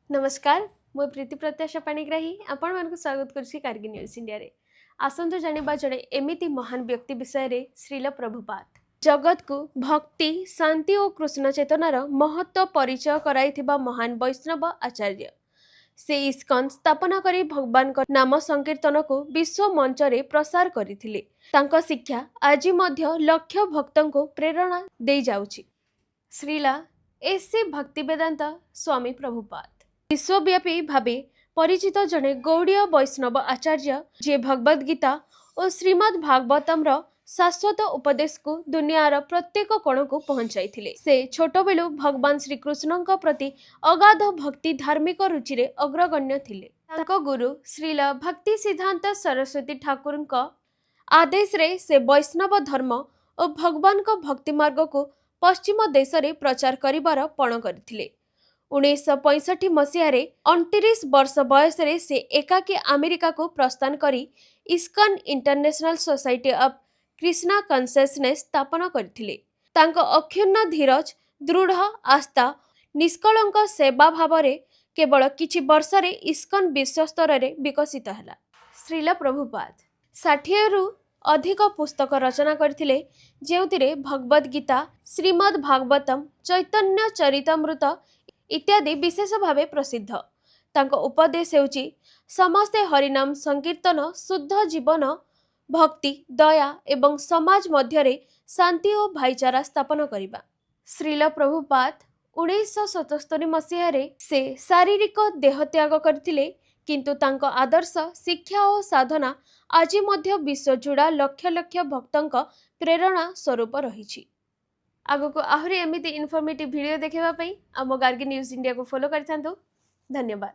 नमस्कार मु प्रीति प्रत्याशा पाणिग्राही आपण मानक स्वागत करछि कारगिल न्यूज इंडिया रे। आसंतु जानिबा जड़े एमिति महान व्यक्ति विषय रे श्रील प्रभुपाद जगत को भक्ति शांति और कृष्ण चेतनार महत्व परिचय कराइथिबा महान वैष्णव आचार्य। से इस्कन स्थापना करी भगवान का नाम संकीर्तन को विश्व मंच रे प्रसार करथिले। तांका शिक्षा आज मध्य लक्ष भक्तों को प्रेरणा दे जाउछि। श्रीला एससी भक्ति वेदांत स्वामी प्रभुपाद विश्वव्यापी भावे परिचित जड़े गौड़ीय वैष्णव आचार्य जे भगवद गीता और श्रीमद् भागवतम शाश्वत उपदेश को दुनियार प्रत्येक कोण को पहुंचाई। से छोट बेलू भगवान श्रीकृष्ण प्रति अगाध भक्ति धार्मिक रुचि रे अग्रगण्य थिले। तांको गुरु श्रील भक्ति सिद्धांत सरस्वती ठाकुर आदेश रे से वैष्णव धर्म और भगवान को भक्ति मार्ग को पश्चिम देश रे प्रचार करिबार पण करथिले। 1965 मसीह 29 वर्ष बयस रे से एकाकी अमेरिका को प्रस्थान करी ISKCON international society of Krishna consciousness स्थापना करथिले। तांको अक्षुण्ण धीरज दृढ़ आस्था निष्कलंक सेवा भाव रे केवल किछि वर्ष रे इस्कन विश्व स्तर रे विकसित हला। श्रील प्रभुपाद 60 रु अधिक पुस्तक रचना करथिले, जेउतिरे भगवद गीता श्रीमद् भागवतम चैतन्य चरितामृत इत्यादि विशेष भावे प्रसिद्ध। तांको उपदेश हेउची समस्ते हरिनाम संकीर्तन शुद्ध जीवन भक्ति दया एवं समाज मध्यरे शांति और भाईचारा स्थापन करिबा। श्रील प्रभुपाद 1977 मसीह से शारीरिक देहत्याग करथिले, किंतु तांको आदर्श शिक्षा और साधना आज मध्य विश्वजुड़ा लक्ष लक्ष भक्तों प्रेरणा स्वरूप रही। आगो को आहरी एमिति इनफॉर्मेटिव वीडियो देखा आम गार्गी न्यूज इंडिया को फॉलो कर। धन्यवाद।